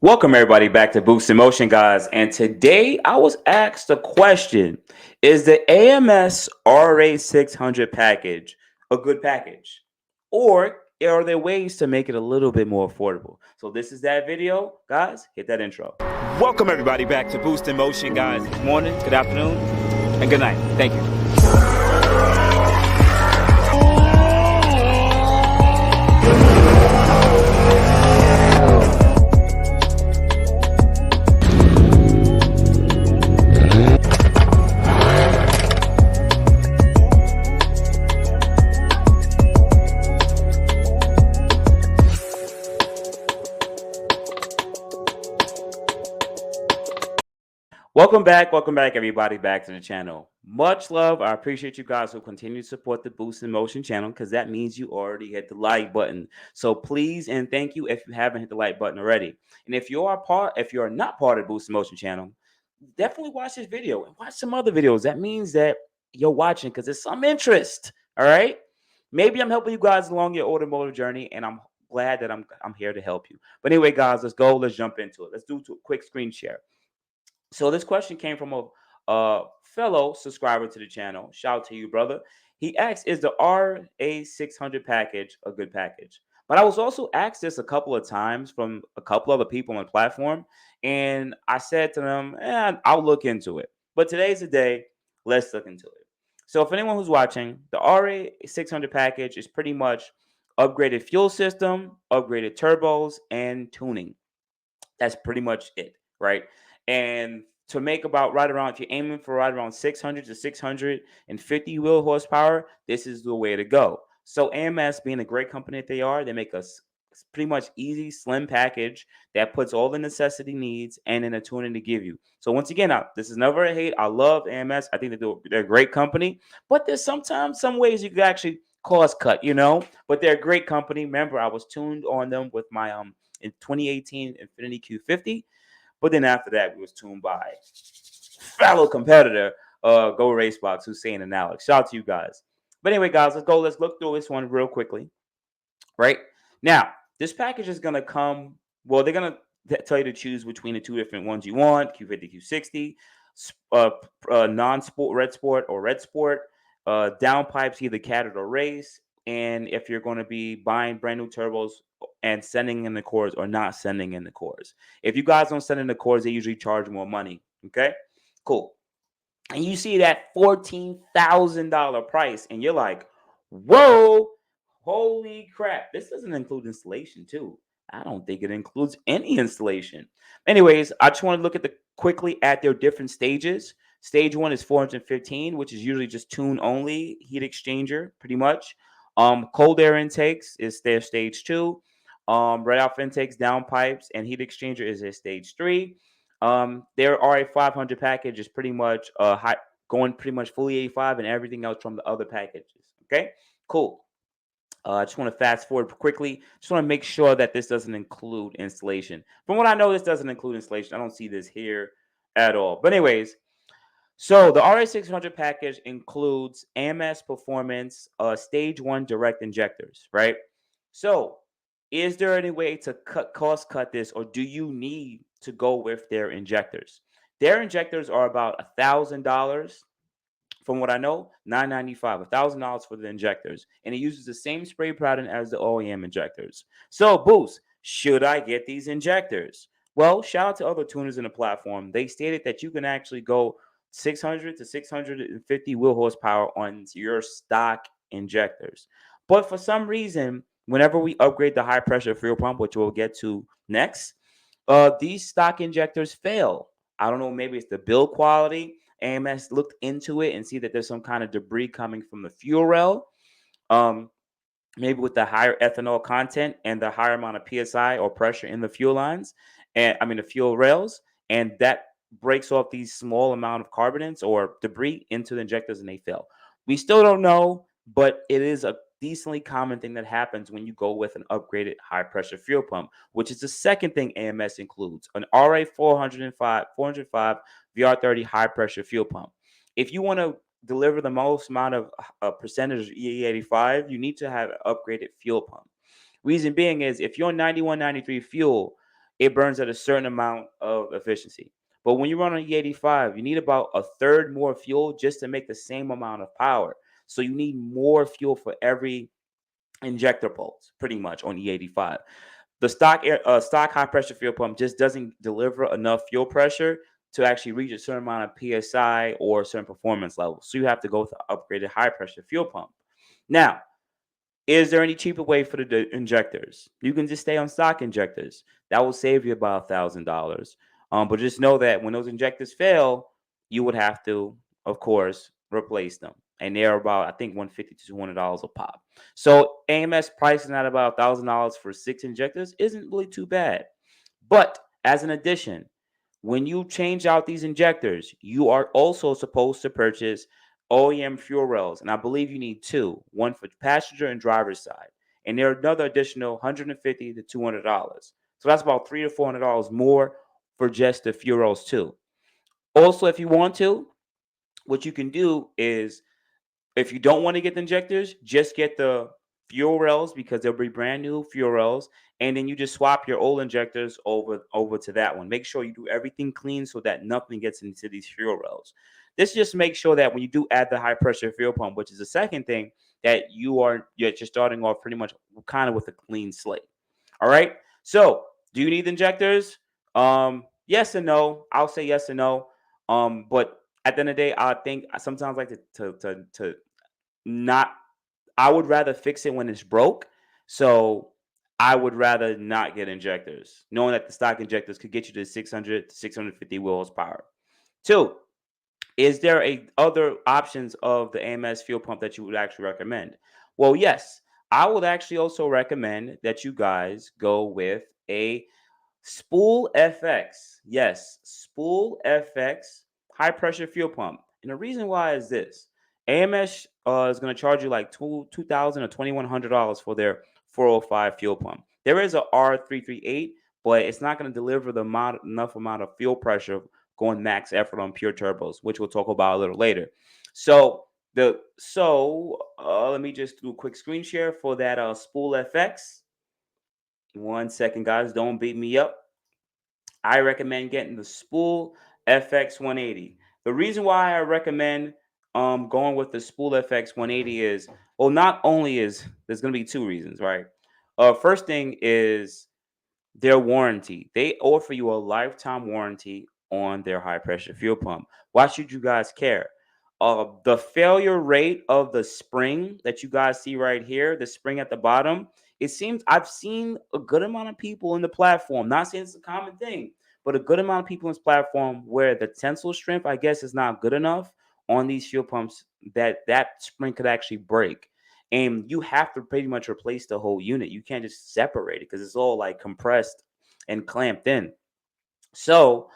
Welcome everybody back to Boost in Motion, guys. And today I was asked a question: is the AMS RA600 package a good package, or are there ways to make it a little bit more affordable? So this is that video, guys. Hit that intro. Welcome everybody back to Boost in Motion, guys. Good morning, good afternoon, and good night. Thank you. Welcome back, everybody, back to the channel. Much love. I appreciate you guys who continue to support the Boost in Motion channel, because that means you already hit the like button. So please and thank you if you haven't hit the like button already. And if you are not part of the Boost in Motion channel, definitely watch this video and watch some other videos. That means that you're watching because there's some interest. All right. Maybe I'm helping you guys along your automotive journey, and I'm glad that I'm here to help you. But anyway, guys, let's go. Let's jump into it. Let's do a quick screen share. So this question came from a fellow subscriber to the channel. Shout out to you, brother. He asked, is the RA600 package a good package? But I was also asked this a couple of times from a couple other people on the platform, and I said to them, I'll look into it. But today's the day. Let's look into it. So if anyone who's watching, the RA600 package is pretty much upgraded fuel system, upgraded turbos, and tuning. That's pretty much it, right? And to make about right around, if you're aiming for right around 600 to 650 wheel horsepower, this is the way to go. So AMS, being a great company that they are, they make us pretty much easy, slim package that puts all the necessity needs and then a tuning to give you. So once again, this is never a hate. I love AMS. I think they're a great company, but there's sometimes some ways you can actually cost cut, but they're a great company. Remember, I was tuned on them with my in 2018 Infiniti Q50. But then after that, we was tuned by fellow competitor, Go Racebox, Hussein and Alex. Shout out to you guys. But anyway, guys, let's go. Let's look through this one real quickly. Right now, this package is gonna come. Well, they're gonna tell you to choose between the two different ones you want: Q50 Q60, non-sport, red sport, or red sport. Downpipes, either cat or race. And if you're going to be buying brand new turbos and sending in the cores or not sending in the cores. If you guys don't send in the cores, they usually charge more money. Okay, cool. And you see that $14,000 price, and you're like, whoa, holy crap. This doesn't include installation, too. I don't think it includes any installation. Anyways, I just want to look at quickly at their different stages. Stage 1 is 415, which is usually just tune only heat exchanger, pretty much. Cold air intakes is their stage 2. Red off intakes, downpipes, and heat exchanger is their stage 3. Their RA500 package is pretty much going pretty much fully 85 and everything else from the other packages. Okay, cool. I just want to fast forward quickly. Just want to make sure that this doesn't include installation. From what I know, this doesn't include installation. I don't see this here at all. But anyways, so the RA600 package includes AMS Performance Stage 1 direct injectors, right? So is there any way to cost cut this, or do you need to go with their injectors? Their injectors are about $1,000. From what I know, $995, $1,000 for the injectors. And it uses the same spray pattern as the OEM injectors. So, Boost, should I get these injectors? Well, shout out to other tuners in the platform. They stated that you can actually go 600 to 650 wheel horsepower on your stock injectors. But for some reason, whenever we upgrade the high pressure fuel pump, which we'll get to next, these stock injectors fail. I don't know, maybe it's the build quality. AMS looked into it and see that there's some kind of debris coming from the fuel rail. Maybe with the higher ethanol content and the higher amount of PSI or pressure in the fuel lines, and the fuel rails, and that breaks off these small amount of carbonants or debris into the injectors and they fail. We still don't know, but it is a decently common thing that happens when you go with an upgraded high pressure fuel pump, which is the second thing AMS includes: an RA405 VR30 high pressure fuel pump. If you want to deliver the most amount of percentage of E85, you need to have an upgraded fuel pump. Reason being is if you're 91, 93 fuel, it burns at a certain amount of efficiency. But when you run on E85, you need about a third more fuel just to make the same amount of power. So you need more fuel for every injector pulse, pretty much on E85. The stock high pressure fuel pump just doesn't deliver enough fuel pressure to actually reach a certain amount of psi or a certain performance level. So you have to go with an upgraded high pressure fuel pump. Now, is there any cheaper way for the injectors? You can just stay on stock injectors. That will save you about $1,000. But just know that when those injectors fail, you would have to, of course, replace them. And they're about, I think, $150 to $200 a pop. So AMS pricing at about $1,000 for 6 injectors isn't really too bad. But as an addition, when you change out these injectors, you are also supposed to purchase OEM fuel rails, and I believe you need two, one for passenger and driver's side, and they're another additional $150 to $200. So that's about $300 to $400 more for just the fuel rails too. Also, if you want to, what you can do is if you don't want to get the injectors, just get the fuel rails because they'll be brand new fuel rails, and then you just swap your old injectors over to that one. Make sure you do everything clean so that nothing gets into these fuel rails. This just makes sure that when you do add the high pressure fuel pump, which is the second thing, that you're just starting off pretty much kind of with a clean slate. All right. So, do you need injectors? Yes and no. I'll say yes and no. But at the end of the day, I think I sometimes like to not I would rather fix it when it's broke. So I would rather not get injectors, knowing that the stock injectors could get you to 600 to 650 wheel horsepower. Two, is there a other options of the AMS fuel pump that you would actually recommend? Well, yes. I would actually also recommend that you guys go with a SpoolFX. Yes, SpoolFX high pressure fuel pump. And the reason why is this. AMS is going to charge you like $2,000 or $2,100 for their 405 fuel pump. There is a R338, but it's not going to deliver the enough amount of fuel pressure going max effort on pure turbos, which we'll talk about a little later. So let me just do a quick screen share for that SpoolFX. 1 second, guys. Don't beat me up. I recommend getting the Spool FX 180. The reason why I recommend going with the Spool FX 180 is, well, not only is there's going to be two reasons, right? First thing is their warranty. They offer you a lifetime warranty on their high pressure fuel pump. Why should you guys care? The failure rate of the spring that you guys see right here, the spring at the bottom, it seems I've seen a good amount of people in the platform, not saying it's a common thing, but a good amount of people in this platform where the tensile strength, I guess, is not good enough on these fuel pumps that spring could actually break. And you have to pretty much replace the whole unit. You can't just separate it because it's all like compressed and clamped in. So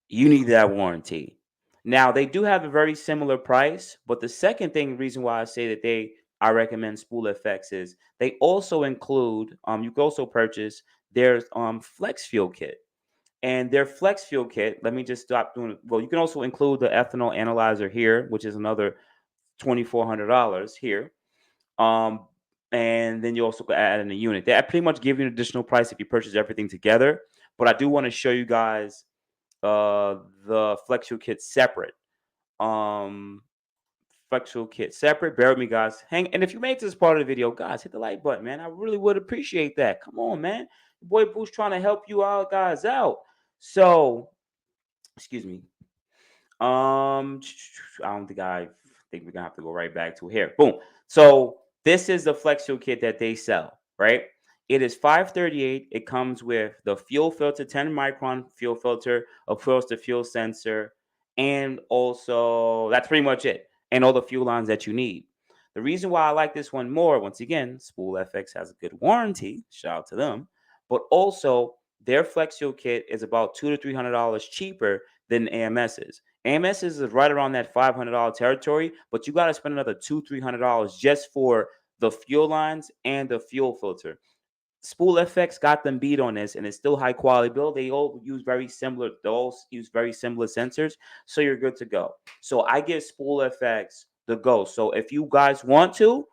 you need that warranty. Now they do have a very similar price, but the second reason why I say that I recommend SpoolFX is they also include you can also purchase their flex fuel kit. And their flex fuel kit, let me just stop doing it. Well, you can also include the ethanol analyzer here, which is another $2,400 here. Um, and then you also add in a unit. They pretty much give you an additional price if you purchase everything together. But I do want to show you guys the flex fuel kit separate. Um, Flex fuel kit separate. Bear with me, guys. And if you made this part of the video, guys, hit the like button, man. I really would appreciate that. Come on, man. Your boy Boo's trying to help you all guys out. So, excuse me. I don't think I think we're gonna have to go right back to here. Boom. So this is the flex fuel kit that they sell, right? It is 538. It comes with the fuel filter, 10 micron fuel filter, of course, the fuel sensor, and also that's pretty much it. And all the fuel lines that you need. The reason why I like this one more, once again, SpoolFX has a good warranty. Shout out to them. But also, their flex fuel kit is about $200 to $300 cheaper than AMS's. AMS's is right around that $500 territory, but you got to spend another $200 to $300 just for the fuel lines and the fuel filter. SpoolFX got them beat on this, and it's still high quality build. They all use very similar. They all use very similar sensors, so you're good to go. So I give SpoolFX the go. So if you guys want to,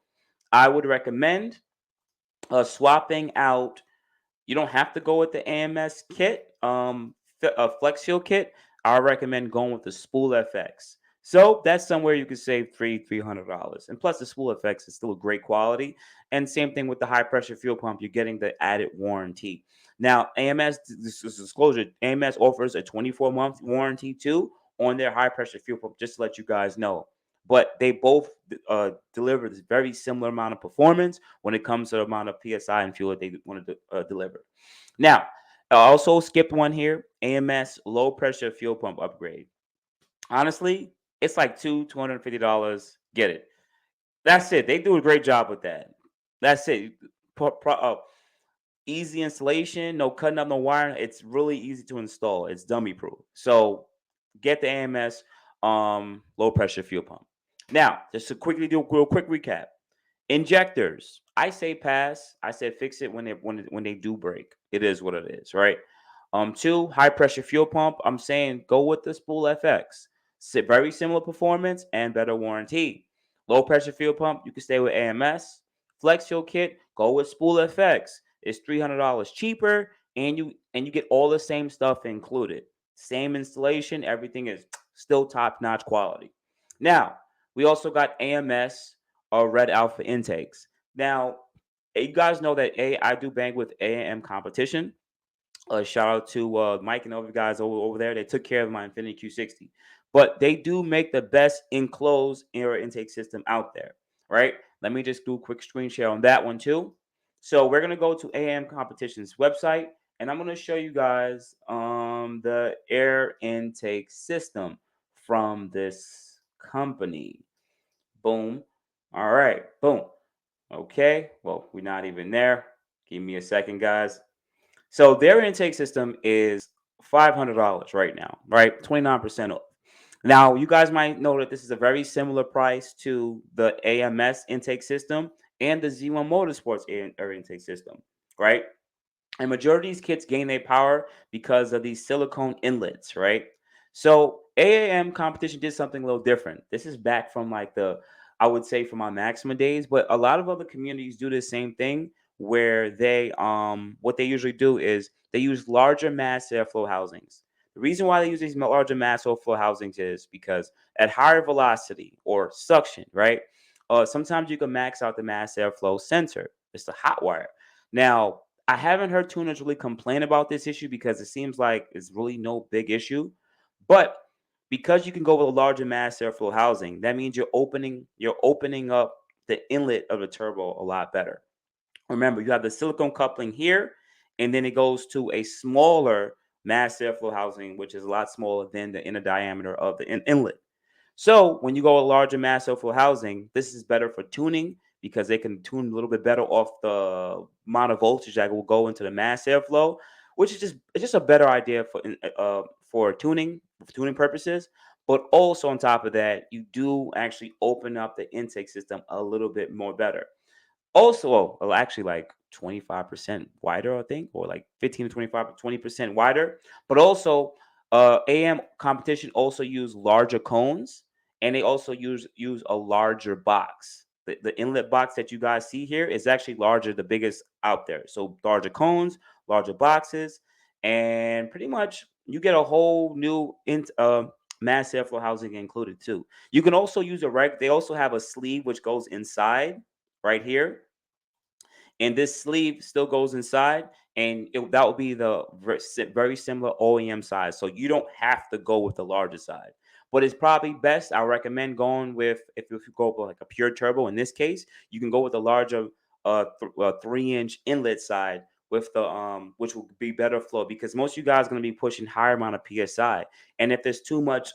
I would recommend swapping out You don't have to go with the AMS kit, Flex Shield kit. I recommend going with the SpoolFX. So that's somewhere you can save $300. And plus, the SpoolFX is still a great quality. And same thing with the high pressure fuel pump, you're getting the added warranty. Now, AMS, this is disclosure, AMS offers a 24-month warranty too on their high pressure fuel pump, just to let you guys know. But they both deliver this very similar amount of performance when it comes to the amount of PSI and fuel that they want to deliver. Now, I also skipped one here, AMS low pressure fuel pump upgrade. Honestly, it's like $250. Get it. That's it. They do a great job with that. That's it. Easy installation, no cutting up no wire. It's really easy to install. It's dummy proof. So get the AMS low pressure fuel pump. Now, just to quickly do a real quick recap. Injectors, I say pass. I said fix it when they do break. It is what it is, right? Two, high pressure fuel pump. I'm saying go with the SpoolFX. Very similar performance and better warranty. Low pressure fuel pump, you can stay with AMS. Flex Fuel kit, go with SpoolFX. It's $300 cheaper, and you get all the same stuff included. Same installation, everything is still top notch quality. Now we also got AMS Red Alpha intakes. Now, you guys know that I do bang with AM Competition. Shout out to Mike and all the guys over there. They took care of my Infiniti Q60. But they do make the best enclosed air intake system out there, right? Let me just do a quick screen share on that one too. So we're gonna go to AM Competition's website, and I'm gonna show you guys the air intake system from this company. Boom. All right. Boom. Okay. Well, we're not even there. Give me a second, guys. So their intake system is $500 right now, right? 29% off. Now, you guys might know that this is a very similar price to the AMS intake system and the Z1 Motorsports air intake system, right? And majority of these kits gain their power because of these silicone inlets, right? So AAM Competition did something a little different. This is back from like I would say from my Maxima days, but a lot of other communities do the same thing where they what they usually do is they use larger mass airflow housings. The reason why they use these larger mass airflow housings is because at higher velocity or suction, right? Sometimes you can max out the mass airflow sensor. It's the hot wire. Now, I haven't heard tuners really complain about this issue because it seems like it's really no big issue. But because you can go with a larger mass airflow housing, that means you're opening up the inlet of the turbo a lot better. Remember, you have the silicone coupling here, and then it goes to a smaller mass airflow housing, which is a lot smaller than the inner diameter of the inlet. So when you go a larger mass airflow housing, this is better for tuning because they can tune a little bit better off the amount of voltage that will go into the mass airflow, which is just a better idea for tuning purposes. But also on top of that, you do actually open up the intake system a little bit more better. Also, well, actually like 25% wider, I think, or like 15 to 25, 20% wider. But also, AM Competition also use larger cones, and they also use a larger box. The inlet box that you guys see here is actually larger, the biggest out there. So larger cones, larger boxes, and pretty much you get a whole new mass airflow housing included too. You can also use a reg. They also have a sleeve which goes inside right here, and this sleeve still goes inside, and that will be the very similar OEM size, so you don't have to go with the larger side. But it's probably best, I recommend going with, if you go with like a pure turbo in this case, you can go with a larger 3-inch inlet side with the which will be better flow, because most of you guys are going to be pushing higher amount of psi, and if there's too much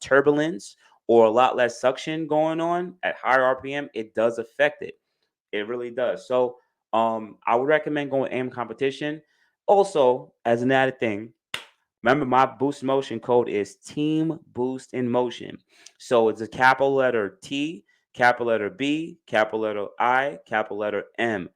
turbulence or a lot less suction going on at higher rpm, it does affect it. It really does. So I would recommend going with AM Competition. Also, as an added thing, remember my boost motion code is Team Boost in Motion. So it's a capital letter T, capital letter B, capital letter I, capital letter M.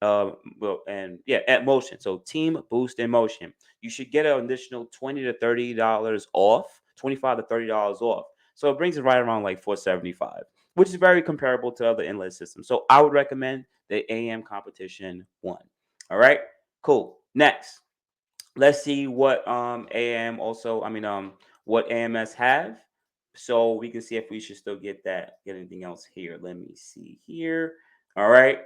Well, and yeah, at motion. So Team Boost in Motion. You should get an additional $20 to $30 off, $25 to $30 off. So it brings it right around like 475, which is very comparable to other inlet systems. So I would recommend the AM Competition one. All right, cool. Next, let's see what AM also, what AMS have. So we can see if we should still get anything else here. Let me see here. All right.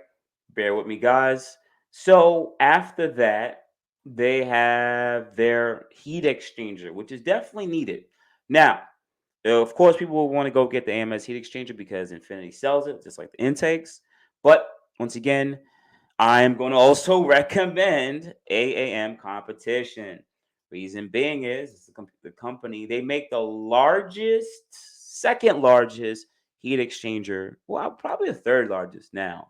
Bear with me, guys. So after that, they have their heat exchanger, which is definitely needed. Now, of course, people will want to go get the AMS heat exchanger because Infiniti sells it, just like the intakes. But once again, I am going to also recommend AAM Competition. Reason being is it's the company, they make the second largest heat exchanger. Well, probably the third largest now.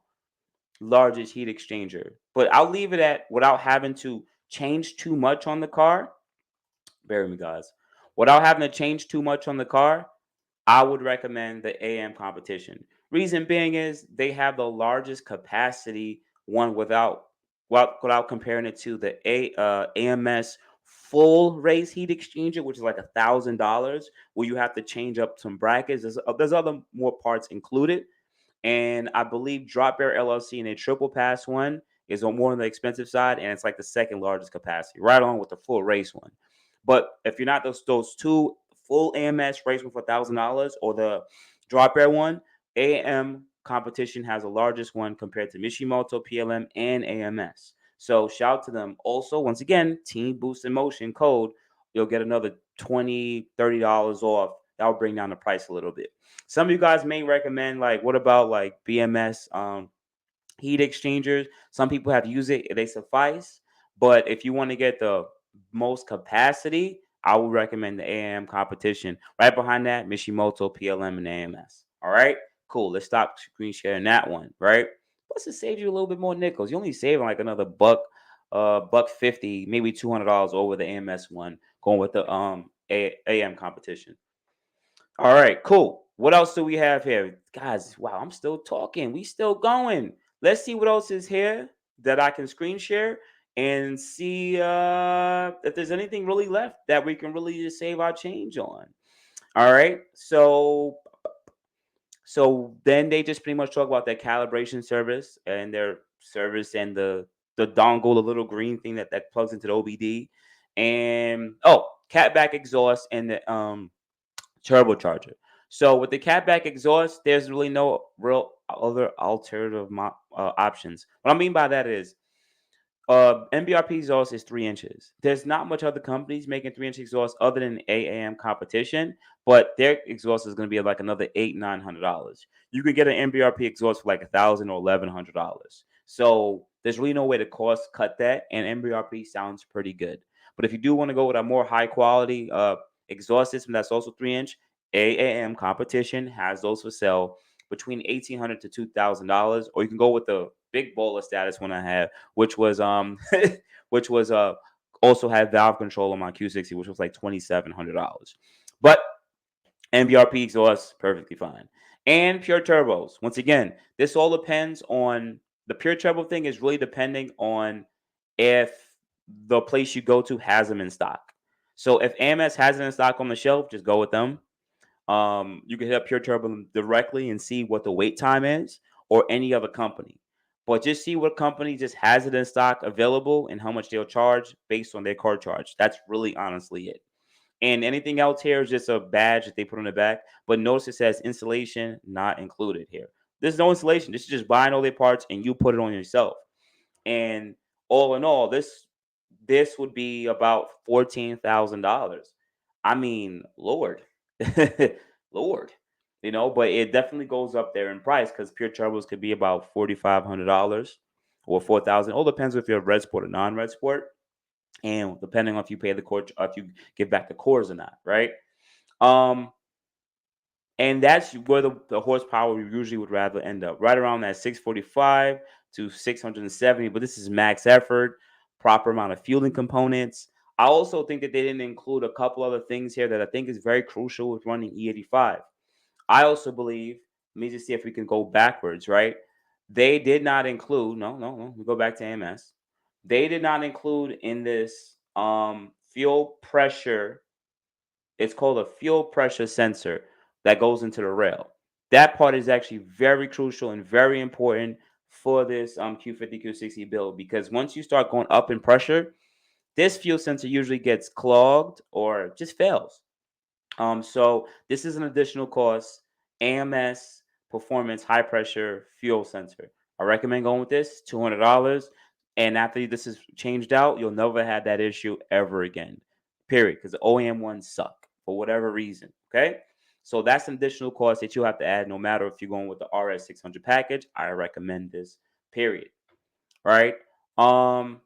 Largest heat exchanger. But I'll leave it at, without having to change too much on the car. Bear with me, guys. Without having to change too much on the car, I would recommend the AM Competition. Reason being is they have the largest capacity one without comparing it to the AMS full race heat exchanger, which is like $1,000, where you have to change up some brackets. There's other more parts included, and I believe Drop Bear LLC and a triple pass one is on more on the expensive side, and it's like the second largest capacity, right along with the full race one. But if you're not those two full AMS race one for $1,000 or the Drop Bear one, AM Competition has the largest one compared to Mishimoto, PLM, and AMS. So shout to them. Also, once again, Team Boost in Motion code, you'll get another $20, $30 off. That'll bring down the price a little bit. Some of you guys may recommend, like, what about like BMS heat exchangers? Some people have used it, they suffice. But if you want to get the most capacity, I would recommend the AM Competition. Right behind that, Mishimoto, PLM, and AMS. All right, cool. Let's stop screen sharing that one, right? Plus, it saves you a little bit more nickels. You only saving like another buck 50, maybe $200 over the AMS one, going with the AM Competition. All right, cool. What else do we have here? Guys, wow, I'm still talking. We still going. Let's see what else is here that I can screen share and see if there's anything really left that we can really just save our change on. All right. So then they just pretty much talk about their calibration service and their service and the dongle, the little green thing that plugs into the OBD. And CATBACK exhaust and the turbocharger. So with the catback exhaust, there's really no real other alternative options. What I mean by that is, MBRP exhaust is 3 inches. There's not much other companies making 3 inch exhaust other than AAM Competition, but their exhaust is going to be like another $800-900. You can get an MBRP exhaust for like $1,000 or $1,100. So there's really no way to cost cut that, and MBRP sounds pretty good. But if you do want to go with a more high quality exhaust system that's also 3 inch, AAM Competition has those for sale between $1,800 to $2,000, or you can go with the big bowler status one I have, which was which was also had valve control on my Q60, which was like $2,700. But MBRP exhaust perfectly fine. And pure turbos. Once again, this all depends on the pure turbo thing is really depending on if the place you go to has them in stock. So if AMS has it in stock on the shelf, just go with them. You can hit up Pure Turbo directly and see what the wait time is, or any other company. But just see what company just has it in stock available and how much they'll charge based on their car charge. That's really honestly it. And anything else here is just a badge that they put on the back. But notice it says installation not included here. There's no installation. This is just buying all their parts and you put it on yourself. And all in all, this would be about $14,000. I mean, Lord, Lord, but it definitely goes up there in price because pure turbos could be about $4,500 or 4,000. All depends if you're a red sport or non-red sport, and depending on if you pay the core, if you give back the cores or not, right? Um, and that's where the horsepower we usually would rather end up, right around that 645 to 670. But this is max effort, proper amount of fueling components. I also think that they didn't include a couple other things here that I think is very crucial with running E85. I also believe, let me just see if we can go backwards, right? They did not include, no, we go back to AMS. They did not include in this fuel pressure. It's called a fuel pressure sensor that goes into the rail. That part is actually very crucial and very important for this Q50 Q60 build, because once you start going up in pressure, This fuel sensor usually gets clogged or just fails. So this is an additional cost. AMS Performance High Pressure Fuel Sensor. I recommend going with this, $200. And after this is changed out, you'll never have that issue ever again. Period. Because the OEM ones suck for whatever reason. Okay. So that's an additional cost that you have to add no matter if you're going with the RS600 package. I recommend this. Period. All right. Um,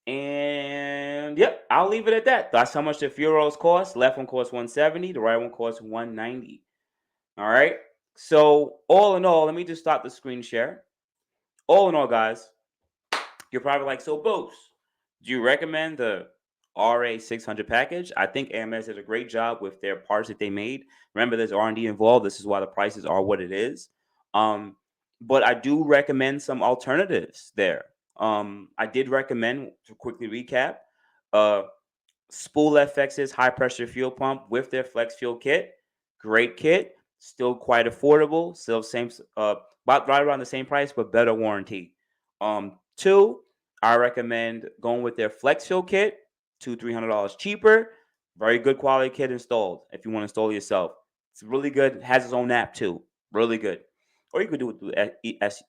and yep, I'll leave it at that. That's how much the Furos cost. Left one costs 170, the right one costs 190. All right. So all in all, let me just stop the screen share. All in all, guys, you're probably like, so Bose, do you recommend the RA600 package? I think AMS did a great job with their parts that they made. Remember, there's R&D involved. This is why the prices are what it is. Um, but I do recommend some alternatives there. I did recommend, to quickly recap, uh, SpoolFX's high pressure fuel pump with their flex fuel kit. Great kit, still quite affordable, still same about right around the same price, but better warranty. Two, I recommend going with their flex fuel kit, $200-300 cheaper. Very good quality kit installed if you want to install it yourself. It's really good, has its own app too. Really good. Or you could do it through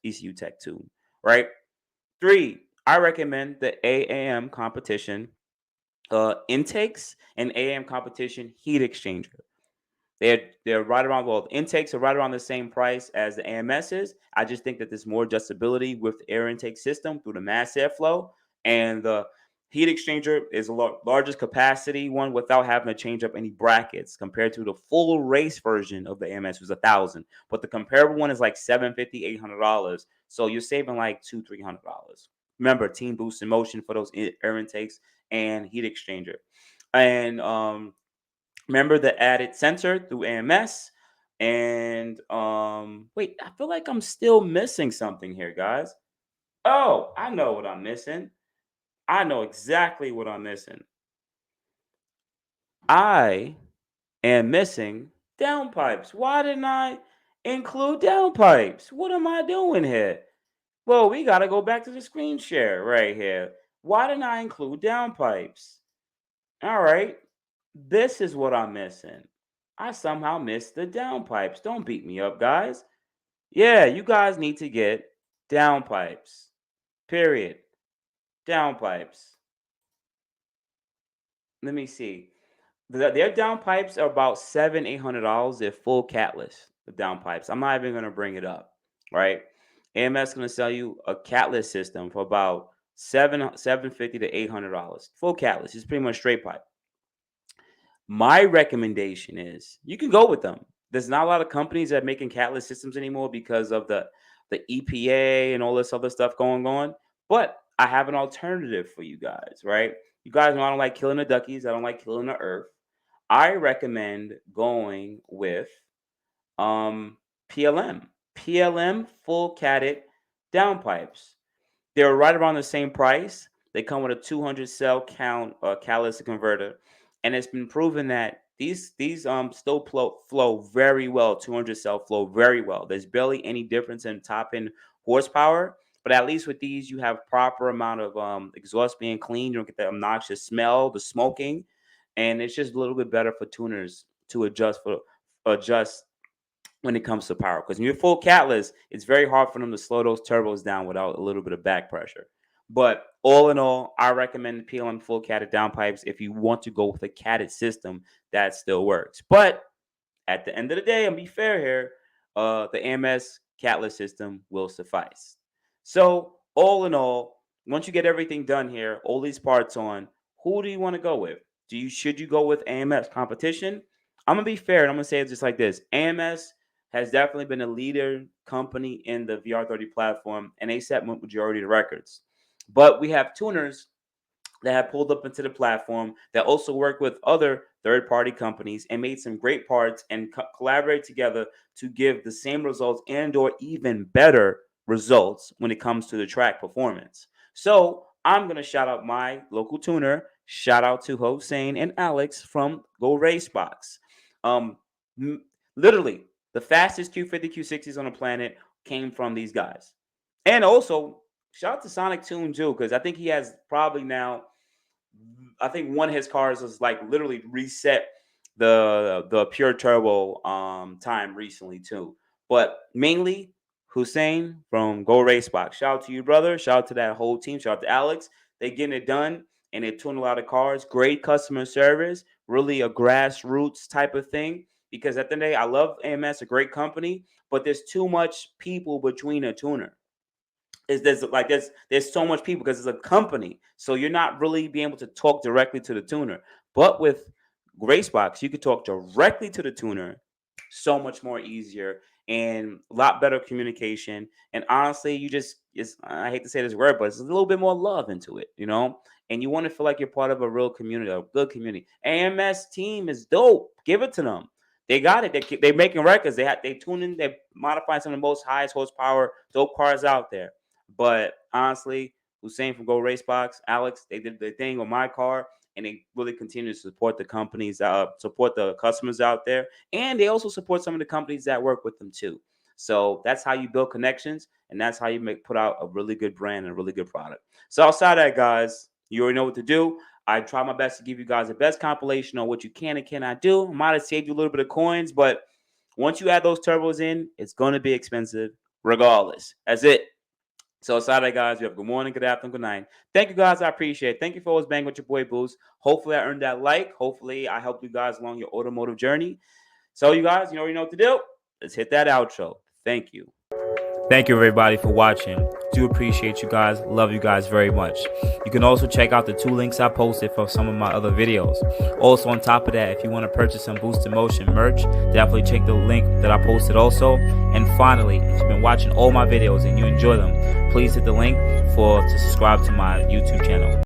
ECU Tech too, right? Three, I recommend the AAM Competition intakes and AM Competition heat exchanger. They're right around, well, intakes are right around the same price as the AMSs. I just think that there's more adjustability with the air intake system through the mass airflow, and the heat exchanger is the largest capacity one without having to change up any brackets compared to the full race version of the AMS was 1,000, but the comparable one is like $750, $800. So you're saving like $200-300. Remember, team boost in motion for those air intakes and heat exchanger, and remember the added sensor through AMS. And wait, I feel like I'm still missing something here, guys. Oh, I know what I'm missing. I know exactly what I'm missing. I am missing downpipes. Why didn't I include downpipes? What am I doing here? Well, we got to go back to the screen share right here. Why didn't I include downpipes? All right. This is what I'm missing. I somehow missed the downpipes. Don't beat me up, guys. Yeah, you guys need to get downpipes. Period. Downpipes. Let me see. Their downpipes are about $700-800. They're full catless. The downpipes. I'm not even gonna bring it up. Right? AMS is gonna sell you a catless system for about $750 to $800. Full catless. It's pretty much straight pipe. My recommendation is you can go with them. There's not a lot of companies that are making catless systems anymore because of the EPA and all this other stuff going on. But I have an alternative for you guys, right? You guys know I don't like killing the duckies. I don't like killing the earth. I recommend going with um PLM. PLM full catted downpipes. They're right around the same price. They come with a 200 cell count catalytic converter, and it's been proven that these still flow very well. 200 cell flow very well. There's barely any difference in top end horsepower, but at least with these, you have proper amount of exhaust being clean. You don't get that obnoxious smell, the smoking, and it's just a little bit better for tuners to adjust when it comes to power. Because when you're full catless, it's very hard for them to slow those turbos down without a little bit of back pressure. But all in all, I recommend the PLM full catted downpipes if you want to go with a catted system that still works. But at the end of the day, and be fair here, the AMS catless system will suffice. So all in all, once you get everything done here, all these parts on, who do you want to go with? Should you go with AMS competition? I'm gonna be fair and I'm gonna say it just like this. AMS has definitely been a leader company in the VR30 platform, and they set majority of the records. But we have tuners that have pulled up into the platform that also work with other third-party companies and made some great parts and collaborate together to give the same results and or even better results when it comes to the track performance. So I'm going to shout out my local tuner. Shout out to Hossein and Alex from Go Racebox. Um, literally, the fastest Q50 Q60s on the planet came from these guys. And also, shout out to Sonic Tune too, because I think he has probably now I think one of his cars was like literally reset the pure turbo time recently too. But mainly Hussein from Go Race Box. Shout out to you, brother. Shout out to that whole team. Shout out to Alex. They getting it done and they tune a lot of cars. Great customer service. Really a grassroots type of thing. Because at the end of the day, I love AMS, a great company, but there's too much people between a tuner. There's so much people because it's a company, so you're not really being able to talk directly to the tuner. But with Gracebox, you could talk directly to the tuner, so much more easier and a lot better communication. And honestly, I hate to say this word, but it's a little bit more love into it, you know. And you want to feel like you're part of a real community, a good community. AMS team is dope. Give it to them. They got it. They're making records. They tuning. They modifying some of the most highest horsepower dope cars out there. But honestly, Hussein from Go Race Box, Alex, they did their thing on my car, and they really continue to support the companies, support the customers out there, and they also support some of the companies that work with them too. So that's how you build connections, and that's how you put out a really good brand and a really good product. So outside of that, guys, you already know what to do. I try my best to give you guys the best compilation on what you can and cannot do. I might have saved you a little bit of coins, but once you add those turbos in, it's going to be expensive regardless. That's it. So outside of that, guys, you have good morning, good afternoon, good night. Thank you, guys. I appreciate it. Thank you for always banging with your boy Boost. Hopefully, I earned that like. Hopefully, I helped you guys along your automotive journey. So, you guys, you already know what to do. Let's hit that outro. Thank you. Thank you, everybody, for watching. Do appreciate you guys. Love you guys very much. You can also check out the 2 links I posted for some of my other videos. Also, on top of that, if you want to purchase some boostinmotion merch, definitely check the link that I posted also. And finally, if you've been watching all my videos and you enjoy them, please hit the link to subscribe to my YouTube channel.